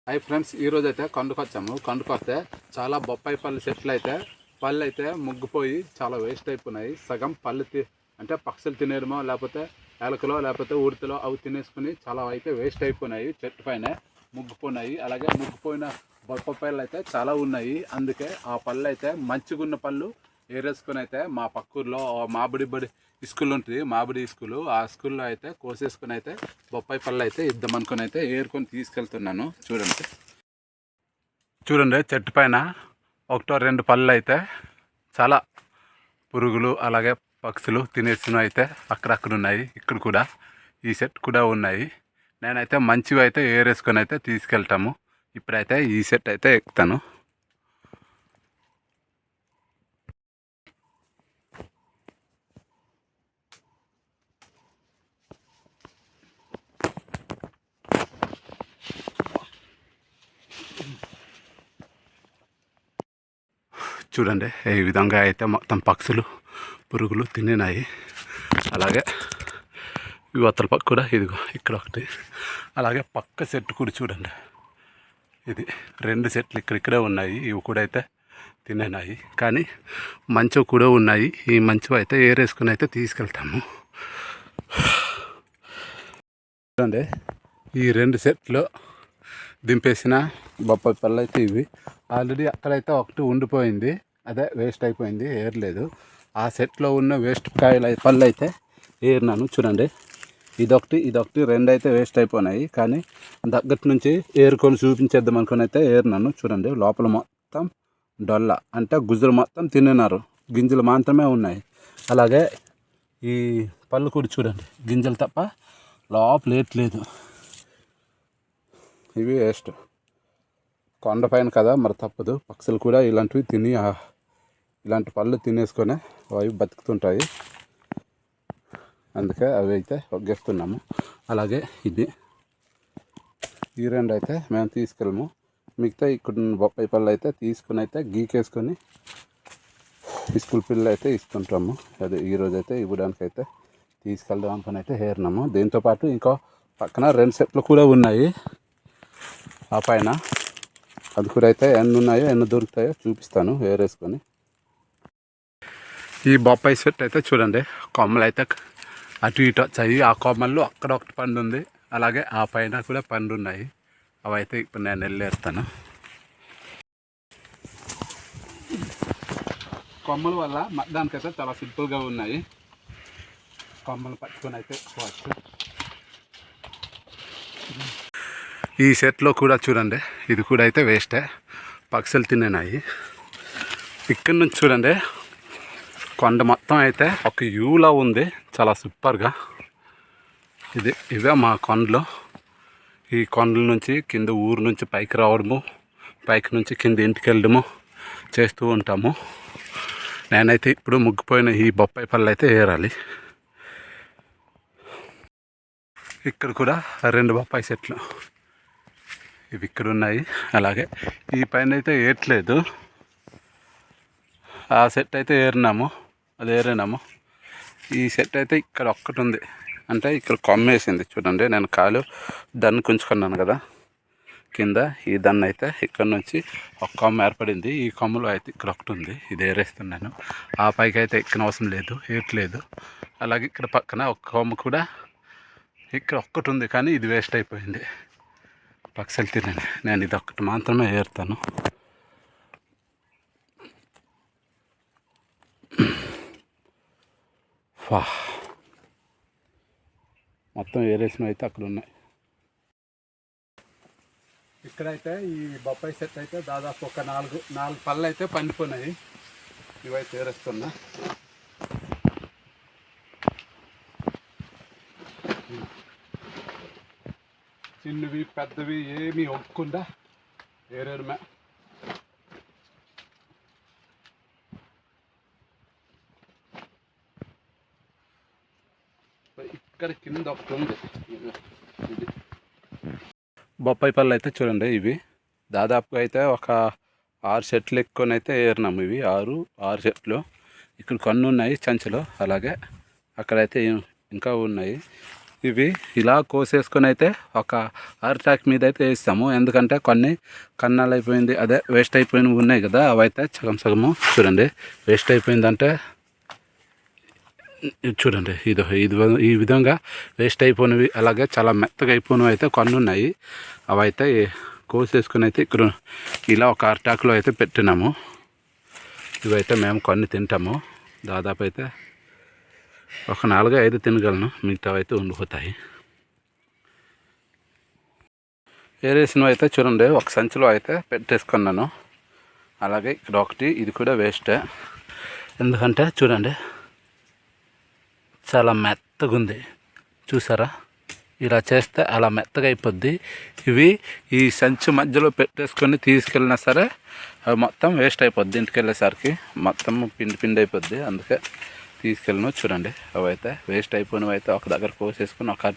Hi friends, ఈరోజు అయితే కొండకు వచ్చాము. కొండకు వస్తే చాలా బొప్పాయి పళ్ళు చెట్లు అయితే పళ్ళు అయితే ముగ్గిపోయి చాలా వేస్ట్ అయిపోయినాయి. సగం పళ్ళు అంటే పక్షులు తినేయడమో లేకపోతే ఎలకలో లేకపోతే ఉడతలో అవి తినేసుకుని చాలా అయితే వేస్ట్ అయిపోయినాయి. చెట్టు పైన ముగ్గిపోయినాయి. అలాగే ముగ్గిపోయిన బొప్పాయిలు అయితే చాలా ఉన్నాయి. అందుకే ఆ పళ్ళు అయితే మంచిగున్న పళ్ళు ఏరేసుకుని అయితే మా పక్కూరులో మాబడి స్కూల్ ఉంటుంది, మాబడి స్కూలు. ఆ స్కూల్లో అయితే కోసేసుకుని అయితే బొప్పాయి పళ్ళు అయితే ఇద్దామనుకుని అయితే ఏరుకొని తీసుకెళ్తున్నాను. చూడండి చెట్టు పైన ఒకటో రెండు పళ్ళు అయితే చాలా పురుగులు అలాగే పక్షులు తినేసినవి అయితే అక్కడక్కడ ఉన్నాయి. ఇక్కడ కూడా ఈ సెట్ కూడా ఉన్నాయి. నేనైతే మంచివి అయితే ఏరేసుకొని అయితే తీసుకెళ్తాము. ఇప్పుడైతే ఈ సెట్ అయితే ఎక్కుతాను. చూడండి ఈ విధంగా అయితే మొత్తం పక్షులు పురుగులు తినేనాయి. అలాగే యువతల పక్క కూడా ఇదిగో ఇక్కడ ఒకటి, అలాగే పక్క సెట్ కూడా చూడండి. ఇది రెండు సెట్లు ఇక్కడే ఉన్నాయి. ఇవి కూడా అయితే తినేనాయి. కానీ మంచివి కూడా ఉన్నాయి. ఈ మంచివి అయితే ఏరేసుకుని అయితే తీసుకెళ్తాము. చూడండి ఈ రెండు సెట్లు దింపేసిన బొప్పాయి పళ్ళు అయితే ఇవి. ఆల్రెడీ అక్కడైతే ఒకటి ఉండిపోయింది, అదే వేస్ట్ అయిపోయింది, ఏరలేదు. ఆ సెట్లో ఉన్న వేస్ట్ పళ్ళు అయితే ఏరినాను. చూడండి ఇదొకటి రెండు అయితే వేస్ట్ అయిపోయినాయి. కానీ దగ్గర నుంచి ఏరుకొని చూపించేద్దాం అనుకుని అయితే ఏరినాను. చూడండి లోపల మొత్తం డొల్ల అంటే గుజ్జులు మొత్తం తినేనారు, గింజలు మాత్రమే ఉన్నాయి. అలాగే ఈ పళ్ళు కూడా చూడండి, గింజలు తప్ప లోపల ఏట్లేదు. ఇవి వేస్ట్. కొండపైన కదా మరి తప్పదు, పక్షులు కూడా ఇలాంటివి తిని ఇలాంటి పళ్ళు తినేసుకొని అవి బతుకుతుంటాయి. అందుకే అవి అయితే ఒగ్గేస్తున్నాము. అలాగే ఈ రెండు అయితే మేము తీసుకెళ్ళము. మిగతా ఇక్కడ బొప్పాయి పళ్ళు అయితే తీసుకుని అయితే గీకేసుకొని స్కూల్ పిల్లలు అయితే ఇస్తుంటాము. అదే ఈరోజు అయితే ఇవ్వడానికి అయితే తీసుకెళ్దాం అనుకుని అయితే ఏరినాము. దీంతోపాటు ఇంకో పక్కన రెండు సెట్లు కూడా ఉన్నాయి. ఆ పైన అది కూడా అయితే ఎన్ని ఉన్నాయో ఎన్ని దొరుకుతాయో చూపిస్తాను ఏరేసుకొని. ఈ బొప్పాయి సెట్ అయితే చూడండి, కొమ్మలు అయితే అటు ఇటు వచ్చాయి. ఆ కొమ్మల్లో అక్కడ ఒకటి పండు ఉంది, అలాగే ఆ పైన కూడా పండు ఉన్నాయి. అవి అయితే ఇప్పుడు నేను వెళ్ళేస్తాను. కొమ్మల వల్ల మడ్డానికైతే చాలా సింపుల్గా ఉన్నాయి. కొమ్మలు పట్టుకొని అయితే పోవచ్చు. ఈ సెట్లో కూడా చూడండి, ఇది కూడా అయితే వేస్టే, పక్షులు తినేనాయి. ఇక్కడి నుంచి చూడండి కొండ మొత్తం అయితే ఒక యూలా ఉంది, చాలా సూపర్గా. ఇవే మా కొండలు. ఈ కొండల నుంచి కింద ఊరు నుంచి పైకి రావడము, పైకి నుంచి కింద ఇంటికి వెళ్ళడము చేస్తూ ఉంటాము. నేనైతే ఇప్పుడు ముగ్గిపోయిన ఈ బొప్పాయి పళ్ళు అయితే ఏరాలి. ఇక్కడ కూడా రెండు బొప్పాయి చెట్లు ఇవి ఇక్కడ ఉన్నాయి. అలాగే ఈ పైన అయితే ఏట్లేదు, ఆ సెట్ అయితే ఏరినాము, అది ఏరినాము. ఈ సెట్ అయితే ఇక్కడ ఒక్కటి ఉంది, అంటే ఇక్కడ కొమ్మేసింది. చూడండి నేను కాలు దన్ను కుంచుకున్నాను కదా కింద, ఈ దన్ను అయితే ఇక్కడ నుంచి ఒక కొమ్మ ఏర్పడింది. ఈ కొమ్మలో అయితే ఇక్కడ ఒకటి ఉంది, ఇది ఏరేస్తున్నాను. ఆ పైకి అయితే ఎక్కిన అవసరం లేదు, ఏట్లేదు. అలాగే ఇక్కడ పక్కన ఒక కొమ్మ కూడా ఇక్కడ ఒక్కటి ఉంది, కానీ ఇది వేస్ట్ అయిపోయింది, పక్షులు తినని. నేను ఇది ఒక్కటి మాత్రమే ఏరుతాను. మొత్తం ఏరేసినవి అయితే అక్కడ ఉన్నాయి. ఇక్కడైతే ఈ బొప్పాయి సెట్ అయితే దాదాపు ఒక నాలుగు పళ్ళు అయితే పండిపోయినాయి. ఇవైతే ఏరేస్తున్నా. చిన్నవి పెద్దవి ఏమీ ఒక్కకుండా ఏరేడమే. ఇక్కడ కింద ఒకటి ఉంది. ఇది బొప్పాయి పళ్ళు అయితే చూడండి, ఇవి దాదాపుగా అయితే ఒక 6 సెట్లు ఎక్కువనైతే అయితే ఏరినాము. ఇవి 6 సెట్లు. ఇక్కడ కొన్ని ఉన్నాయి చంచలు, అలాగే అక్కడైతే ఇంకా ఉన్నాయి. ఇవి ఇలా కోసేసుకొని అయితే ఒక అరటాక్ మీద అయితే వేస్తాము. ఎందుకంటే కొన్ని కన్నాలు అయిపోయింది, అదే వేస్ట్ అయిపోయినవి ఉన్నాయి కదా, అవి అయితే సగం సగము చూడండి వేస్ట్ అయిపోయిందంటే చూడండి ఇది ఈ విధంగా వేస్ట్ అయిపోయినవి, అలాగే చాలా మెత్తగా అయిపోయినవి అయితే కొన్ని ఉన్నాయి. అవి అయితే కోసేసుకొని అయితే ఇక్కడ ఇలా ఒక అరటాకులో అయితే పెట్టినాము. ఇవైతే మేము కొన్ని తింటాము. దాదాపు అయితే ఒక 4-5 తినగలను, మిగతావి అయితే ఉండిపోతాయి. ఏరేసినవి అయితే చూడండి ఒక సంచిలో అయితే పెట్టేసుకున్నాను. అలాగే ఇక్కడ ఒకటి, ఇది కూడా వేస్టే. ఎందుకంటే చూడండి చాలా మెత్తగా ఉంది, చూసారా? ఇలా చేస్తే అలా మెత్తగా అయిపోద్ది. ఇవి ఈ సంచి మధ్యలో పెట్టేసుకొని తీసుకెళ్ళినా సరే అవి మొత్తం వేస్ట్ అయిపోద్ది. ఇంటికి వెళ్ళేసరికి మొత్తం పిండి పిండి అయిపోద్ది. అందుకే తీసుకెళ్ళను. చూడండి అవి అయితే వేస్ట్ అయిపోయినవి అయితే ఒక దగ్గర కోసేసుకొని ఒక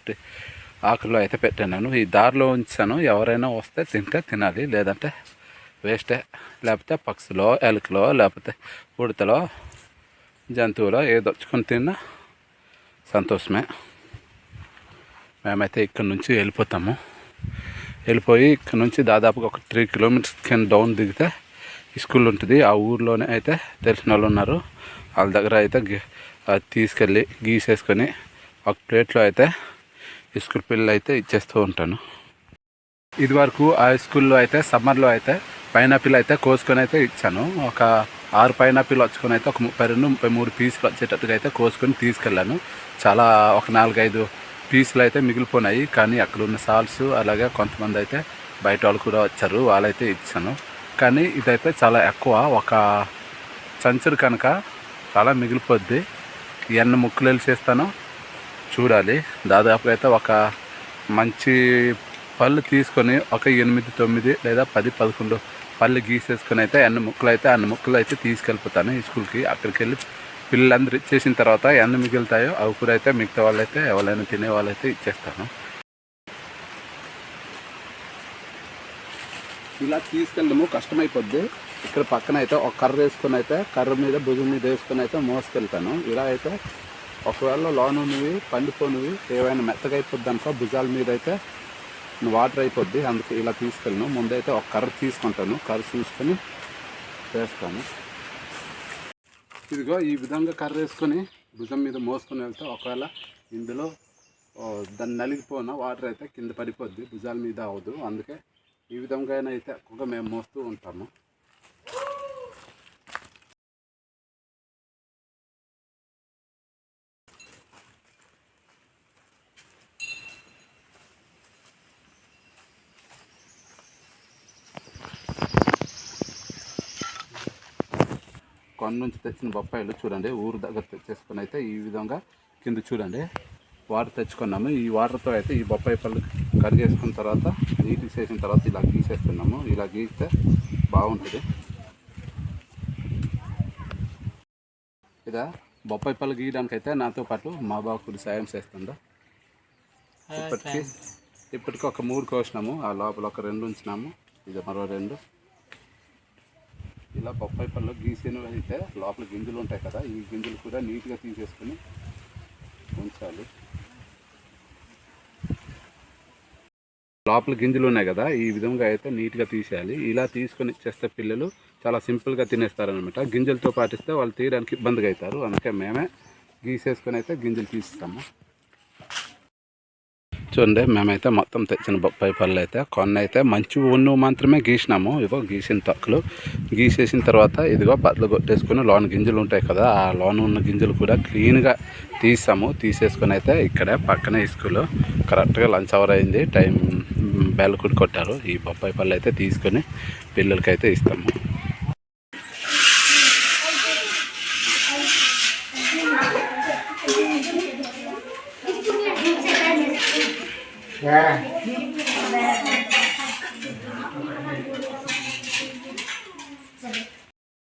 ఆకుల్లో అయితే పెట్టాను. ఈ దారిలో ఉంచాను, ఎవరైనా వస్తే తింటే తినాలి, లేదంటే వేస్టే. లేకపోతే పక్షులో, ఎలుకలో, లేకపోతే ఉడతలో, జంతువులో ఏదొచ్చుకొని తిన్నా సంతోషమే. మేమైతే ఇక్కడ నుంచి వెళ్ళిపోతాము. వెళ్ళిపోయి ఇక్కడ నుంచి దాదాపుగా ఒక 3 కిలోమీటర్స్ కింద డౌన్ దిగితే స్కూల్ ఉంటుంది. ఆ ఊర్లోనే అయితే తెలిసిన వాళ్ళు ఉన్నారు, వాళ్ళ దగ్గర అయితే తీసుకెళ్ళి గీసేసుకొని ఒక ప్లేట్లో అయితే స్కూల్ పిల్లలు అయితే ఇచ్చేస్తూ ఉంటాను. ఇది వరకు ఆ స్కూల్లో అయితే సమ్మర్లో అయితే పైనాపిల్ అయితే కోసుకొని అయితే ఇచ్చాను. ఒక 6 పైనాపిల్ వచ్చుకొని అయితే ఒక 32-33 పీసులు వచ్చేటట్టుగా అయితే కోసుకొని తీసుకెళ్ళాను. చాలా ఒక 4-5 పీసులు అయితే మిగిలిపోయినాయి. కానీ అక్కడ ఉన్న సాల్స్, అలాగే కొంతమంది అయితే బయట వాళ్ళు కూడా వచ్చారు, వాళ్ళైతే ఇచ్చాను. కానీ ఇదైతే చాలా ఎక్కువ, ఒక సంచుడు కనుక చాలా మిగిలిపోద్ది. ఎన్ని ముక్కలు వెళ్ళేస్తానో చూడాలి. దాదాపు అయితే ఒక మంచి పళ్ళు తీసుకొని ఒక 8-9 లేదా 10-11 పళ్ళు గీసేసుకొని అయితే అన్ని ముక్కలు అయితే తీసుకెళ్ళిపోతాను ఈ స్కూల్కి. అక్కడికి వెళ్ళి పిల్లలందరూ ఇచ్చేసిన తర్వాత ఎన్ని మిగులుతాయో అవి కూడా అయితే మిగతా వాళ్ళైతే ఎవరైనా తినే వాళ్ళైతే ఇచ్చేస్తాను. ఇలా తీసుకెళ్ళడము కష్టమైపోద్ది. ఇక్కడ పక్కన అయితే ఒక కర్ర వేసుకొని అయితే కర్ర మీద భుజం మీద వేసుకొని అయితే మోసుకెళ్తాను. ఇలా అయితే ఒకవేళ లోనున్నవి పండిపోనివి ఏవైనా మెత్తగా అయిపోద్ది అనుకో, భుజాల మీద అయితే వాటర్ అయిపోద్ది. అందుకే ఇలా తీసుకెళ్ళను. ముందైతే ఒక కర్ర తీసుకుంటాను, కర్ర చూసుకొని వేస్తాను. ఇదిగో ఈ విధంగా కర్ర వేసుకొని భుజం మీద మోసుకొని వెళ్తే ఒకవేళ ఇందులో దాన్ని నలిగిపోయిన వాటర్ అయితే కింద పడిపోద్ది, భుజాల మీద అవ్వదు. అందుకే ఈ విధంగా అయితే ఎక్కువగా మేము మోస్తూ ఉంటాము. కొండ నుంచి తెచ్చిన బొప్పాయిలు చూడండి, ఊరు దగ్గర తెచ్చేసుకొని అయితే ఈ విధంగా కింద చూడండి వాటర్ తెచ్చుకున్నాము. ఈ వాటర్తో అయితే ఈ బొప్పాయి పళ్ళు కడిగేసుకున్న తర్వాత నీటికి చేసిన తర్వాత ఇలా గీసేస్తున్నాము. ఇలా గీస్తే బాగుంటుంది. ఇదా బొప్పాయి పళ్ళు గీయడానికి అయితే నాతో పాటు మా బాబు కూడా సాయం చేస్తుండ. ఇప్పటికి ఒక 3 కోసినాము, ఆ లోపల ఒక 2 ఉంచినాము, ఇది మరో 2. ఇలా బొప్పాయి పళ్ళు గీసినవి అయితే లోపల గింజలు ఉంటాయి కదా, ఈ గింజలు కూడా నీట్గా తీసేసుకొని ఉంచాలి. లోపల గింజలు ఉన్నాయి కదా, ఈ విధంగా అయితే నీట్గా తీసేయాలి. ఇలా తీసుకొని ఇచ్చేస్తే పిల్లలు చాలా సింపుల్గా తినేస్తారనమాట. గింజలతో పాటిస్తే వాళ్ళు తీయడానికి ఇబ్బందిగా అవుతారు. అందుకే మేమే గీసేసుకొని అయితే గింజలు తీస్తాము. చూడండి మేమైతే మొత్తం తెచ్చిన బొప్పాయి పళ్ళు అయితే కొన్ని అయితే మంచి ఉన్ను మాత్రమే గీసినాము. ఇదిగో గీసిన తొక్కలు గీసేసిన తర్వాత ఇదిగో బద్దలు కొట్టేసుకొని లోన గింజలు ఉంటాయి కదా, ఆ లోన ఉన్న గింజలు కూడా క్లీన్గా తీసేసుకొని అయితే ఇక్కడే పక్కనే స్కూల్లో కరెక్ట్గా లంచ్ అవర్ అయింది, టైం బెల్ కూడా కొట్టారు. ఈ బొప్పాయి పళ్ళు అయితే తీసుకొని పిల్లలకైతే ఇస్తాము.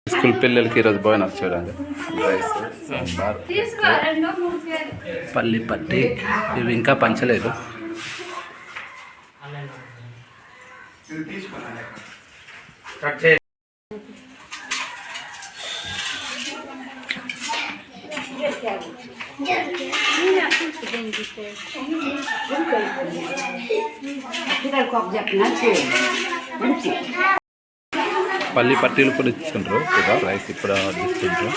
స్కూల్ పిల్లలకి ఈరోజు భోజనాలు చూడండి, రైస్, సాంబార్, పల్లి పట్టి, ఇవి ఇంకా పంచలేదు. పల్లి పట్టీలు కూడా ఇచ్చుకుంటారు రైస్ ఇప్పుడు తీసుకుంటారు.